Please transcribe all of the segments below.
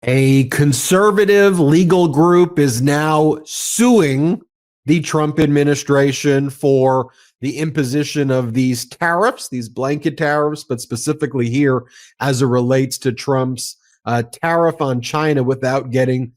A conservative legal group is now suing the Trump administration for the imposition of these tariffs, these blanket tariffs, but specifically here as it relates to Trump's tariff on China without getting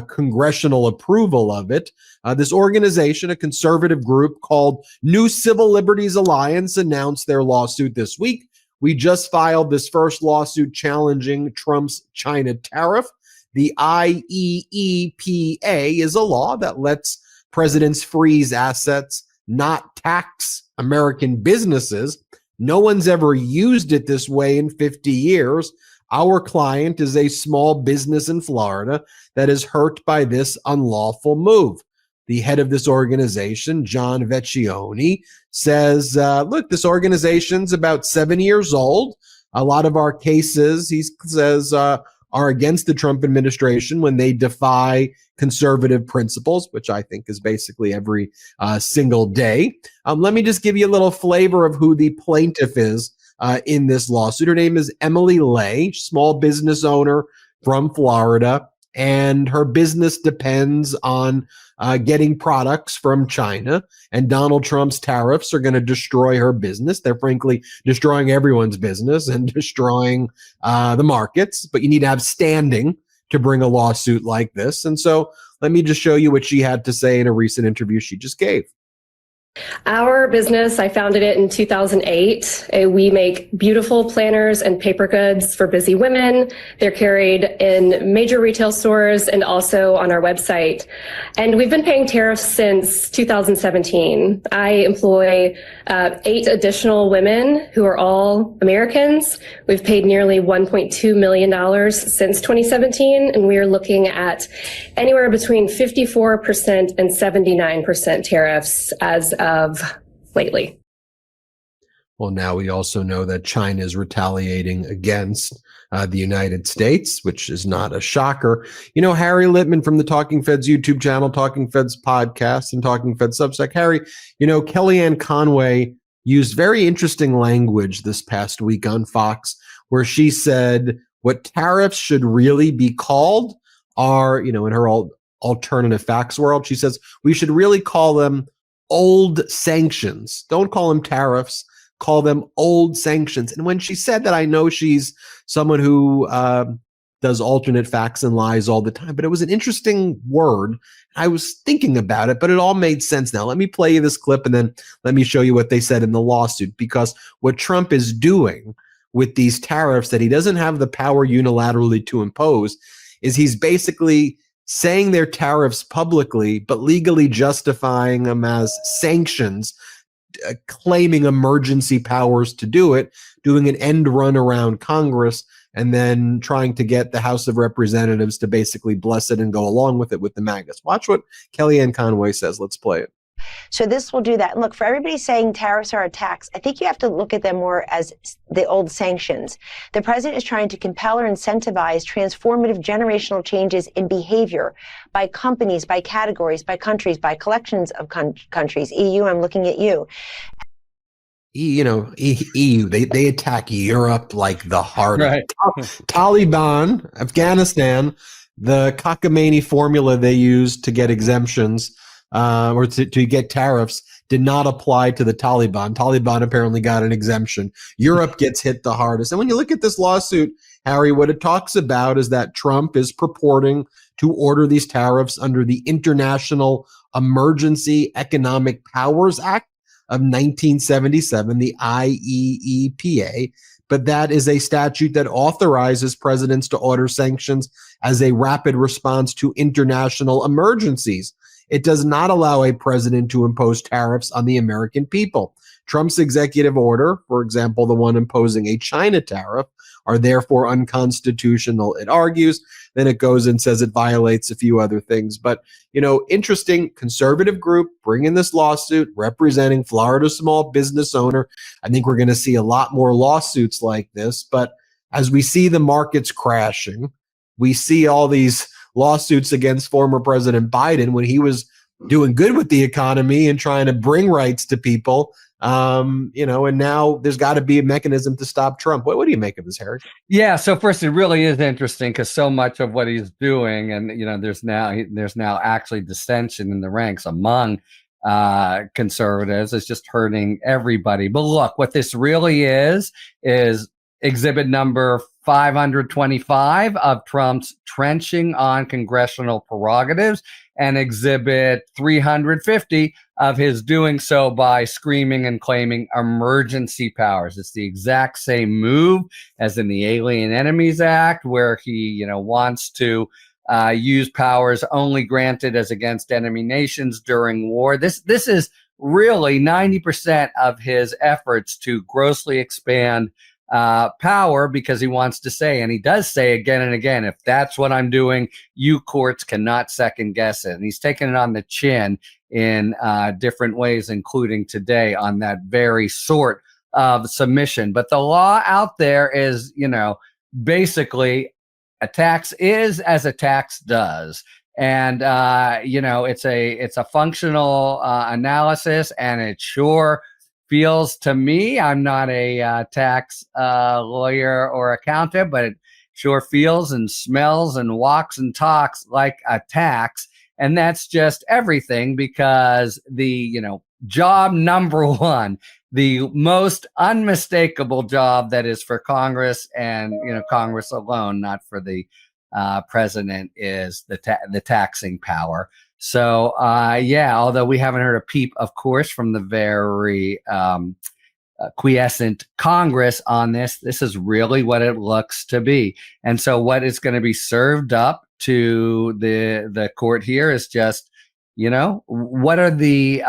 congressional approval of it. This organization, a conservative group called New Civil Liberties Alliance, announced their lawsuit this week. We just filed this first lawsuit challenging Trump's China tariff. The IEEPA is a law that lets presidents freeze assets, not tax American businesses. No one's ever used it this way in 50 years. Our client is a small business in Florida that is hurt by this unlawful move. The head of this organization, John Vecchione, says, look, this organization's about 7 years old. A lot of our cases, he says, are against the Trump administration when they defy conservative principles, which I think is basically every single day. Let me just give you a little flavor of who the plaintiff is in this lawsuit. Her name is Emily Lay, small business owner from Florida, and her business depends on getting products from China, and Donald Trump's tariffs are going to destroy her business. They're frankly destroying everyone's business and destroying the markets, but you need to have standing to bring a lawsuit like this. And so let me just show you what she had to say in a recent interview she just gave. Our business, I founded it in 2008. We make beautiful planners and paper goods for busy women. They're carried in major retail stores and also on our website. And we've been paying tariffs since 2017. I employ 8 additional women who are all Americans. We've paid nearly $1.2 million since 2017, and we are looking at anywhere between 54% and 79% tariffs as of lately. Well, now we also know that China is retaliating against the United States, which is not a shocker. You know, Harry Litman from the Talking Feds YouTube channel, Talking Feds podcast, and Talking Feds Substack. Harry, you know, Kellyanne Conway used very interesting language this past week on Fox, where she said what tariffs should really be called are, you know, in her alternative facts world, she says we should really call them old sanctions. Don't call them tariffs, call them old sanctions. And when she said that, I know she's someone who does alternate facts and lies all the time, but it was an interesting word. I was thinking about it, but it all made sense now. Let me play you this clip and then let me show you what they said in the lawsuit, because what Trump is doing with these tariffs that he doesn't have the power unilaterally to impose is he's basically saying they're tariffs publicly, but legally justifying them as sanctions, claiming emergency powers to do it, doing an end run around Congress, and then trying to get the House of Representatives to basically bless it and go along with it with the MAGAs. Watch what Kellyanne Conway says. Let's play it. So this will do that. And look, for everybody saying tariffs are a tax, I think you have to look at them more as the old sanctions. The president is trying to compel or incentivize transformative generational changes in behavior by companies, by categories, by countries, by collections of countries. EU, I'm looking at you. You know, EU, they attack Europe like the heart. Right. Taliban, Afghanistan, the cockamamie formula they used to get exemptions or to get tariffs did not apply to the Taliban. Taliban apparently got an exemption. Europe gets hit the hardest. And when you look at this lawsuit, Harry, what it talks about is that Trump is purporting to order these tariffs under the International Emergency Economic Powers Act of 1977, the IEEPA. But that is a statute that authorizes presidents to order sanctions as a rapid response to international emergencies. It does not allow a president to impose tariffs on the American people. Trump's executive order, for example, the one imposing a China tariff, are therefore unconstitutional, it argues. Then it goes and says it violates a few other things. But, you know, interesting conservative group bringing this lawsuit, representing Florida's small business owner. I think we're going to see a lot more lawsuits like this. But as we see the markets crashing, we see all these lawsuits against former President Biden when he was doing good with the economy and trying to bring rights to people. And now there's got to be a mechanism to stop Trump. What do you make of this, Harry? Yeah. So first, it really is interesting because so much of what he's doing, and there's now actually dissension in the ranks among conservatives. It's just hurting everybody. But look, what this really is exhibit number 525 of Trump's trenching on congressional prerogatives, and exhibit 350 of his doing so by screaming and claiming emergency powers. It's the exact same move as in the Alien Enemies Act, where he, wants to use powers only granted as against enemy nations during war. This is really 90% of his efforts to grossly expand power, because he wants to say, and he does say again and again, if that's what I'm doing, you courts cannot second guess it. And he's taken it on the chin in different ways, including today on that very sort of submission. But the law out there is, basically a tax is as a tax does. And, it's a functional analysis, and it sure feels to me, I'm not a tax lawyer or accountant, but it sure feels and smells and walks and talks like a tax. And that's just everything, because the, job number one, the most unmistakable job that is for Congress and, Congress alone, not for the president, is the taxing power. So, although we haven't heard a peep, of course, from the very quiescent Congress on this, this is really what it looks to be. And so what is going to be served up to the court here is just, what are the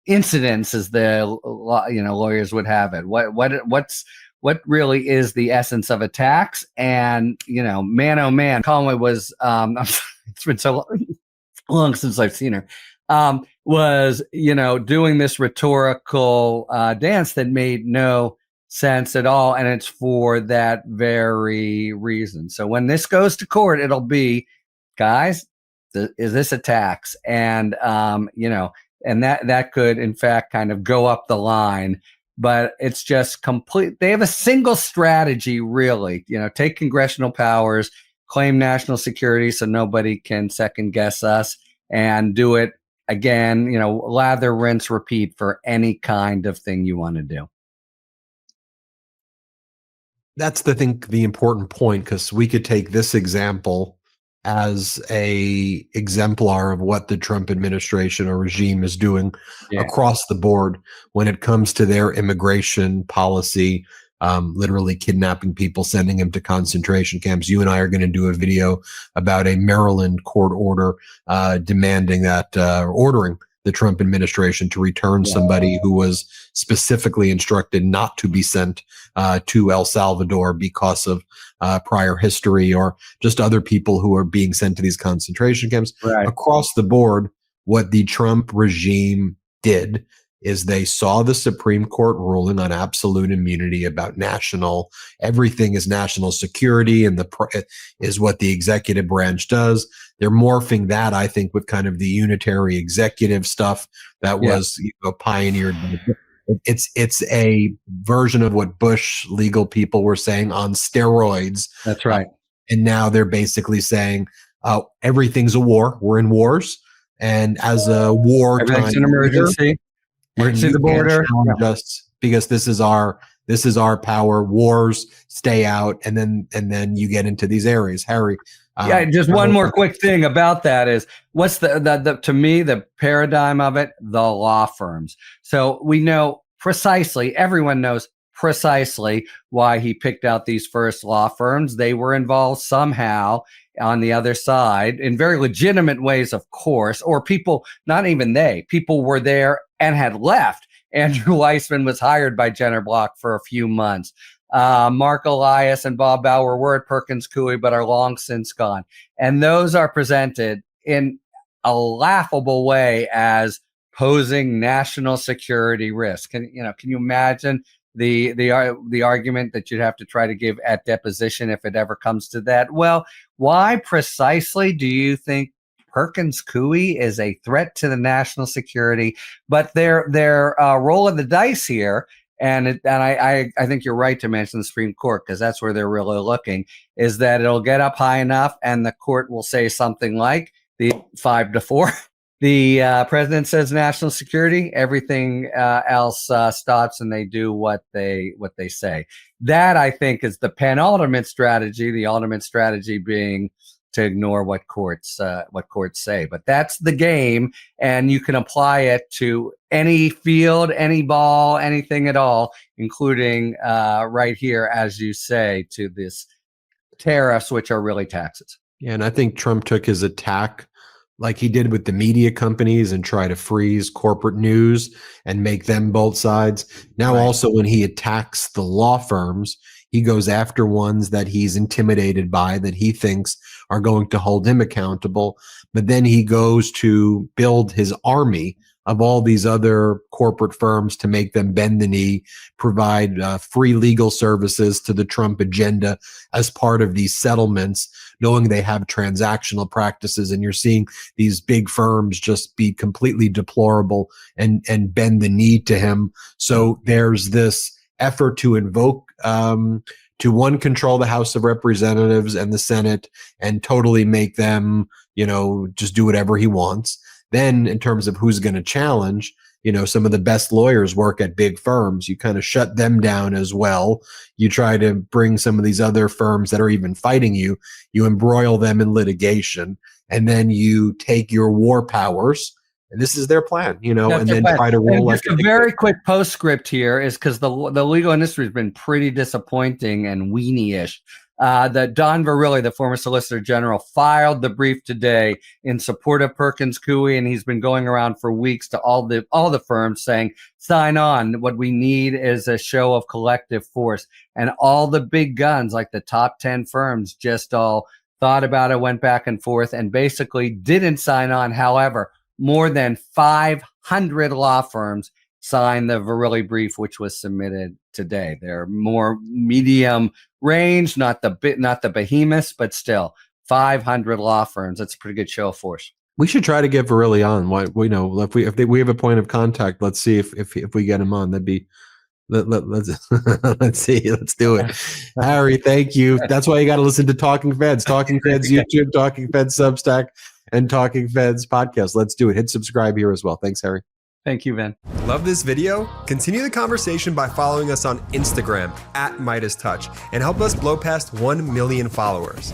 incidents, as the lawyers would have it? What really is the essence of a tax? And, man, oh man, Conway was, it's been so long since I've seen her, was, doing this rhetorical dance that made no sense at all. And it's for that very reason. So when this goes to court, it'll be, guys, is this a tax? And, and that could, in fact, kind of go up the line. But it's just complete. They have a single strategy, really, take congressional powers, claim national security so nobody can second guess us, and do it again, lather, rinse, repeat for any kind of thing you want to do. That's the important point, because we could take this example as a exemplar of what the Trump administration or regime is doing across the board when it comes to their immigration policy, literally kidnapping people, sending them to concentration camps. You and I are going to do a video about a Maryland court order demanding that, ordering the Trump administration to return somebody who was specifically instructed not to be sent to El Salvador because of prior history, or just other people who are being sent to these concentration camps. Right. Across the board, what the Trump regime did is they saw the Supreme Court ruling on absolute immunity about everything is national security, and is what the executive branch does. They're morphing that, I think, with kind of the unitary executive stuff that was pioneered. It's a version of what Bush legal people were saying on steroids. That's right. And now they're basically saying, everything's a war. We're in wars. And as a war, everything's an emergency. Emergency the border, just because this is our power. Wars, stay out, and then you get into these areas. Harry, just one more quick thing about that is, what's the to me the paradigm of it? The law firms. So we know precisely, everyone knows precisely why he picked out these first law firms. They were involved somehow on the other side in very legitimate ways, of course, or people, not even people were there and had left. Andrew Weissman was hired by Jenner Block for a few months. Mark Elias and Bob Bauer were at Perkins Coie, but are long since gone. And those are presented in a laughable way as posing national security risk. Can you imagine the argument that you'd have to try to give at deposition if it ever comes to that? Well, why precisely do you think Perkins Coie is a threat to the national security, but their roll of the dice here, and I think you're right to mention the Supreme Court, because that's where they're really looking, is that it'll get up high enough and the court will say something like the 5-4. The president says national security, everything else stops, and they do what they say. That, I think, is the penultimate strategy. The ultimate strategy being to ignore what courts say. But that's the game, and you can apply it to any field, any ball, anything at all, including right here, as you say, to this tariffs, which are really taxes. Yeah, and I think Trump took his attack like he did with the media companies and try to freeze corporate news and make them both sides. Now, Right. Also, when he attacks the law firms, he goes after ones that he's intimidated by, that he thinks are going to hold him accountable. But then he goes to build his army of all these other corporate firms to make them bend the knee, provide free legal services to the Trump agenda as part of these settlements, knowing they have transactional practices. And you're seeing these big firms just be completely deplorable and bend the knee to him. So there's this effort to invoke to one, control the House of Representatives and the Senate and totally make them, just do whatever he wants. Then in terms of who's going to challenge, some of the best lawyers work at big firms. You kind of shut them down as well. You try to bring some of these other firms that are even fighting you, you embroil them in litigation, and then you take your war powers. And this is their plan, and then try to roll like a very quick postscript here is because the legal industry has been pretty disappointing and weenie-ish. That Don Verrilli, the former Solicitor General, filed the brief today in support of Perkins Coie, and he's been going around for weeks to all the firms saying, sign on. What we need is a show of collective force. And all the big guns, like the top 10 firms, just all thought about it, went back and forth, and basically didn't sign on. However, more than 500 law firms signed the Verrilli brief, which was submitted today. They're more medium range, not the behemoths, but still 500 law firms. That's a pretty good show of force. We should try to get Verrilli on. If we have a point of contact, let's see if we get him on. That'd be let's see. Let's do it. Harry, thank you. That's why you got to listen to Talking Feds, Talking Feds YouTube, Talking Feds Substack, and Talking Feds podcast. Let's do it. Hit subscribe here as well. Thanks, Harry. Thank you, Ben. Love this video? Continue the conversation by following us on Instagram @MeidasTouch and help us blow past 1 million followers.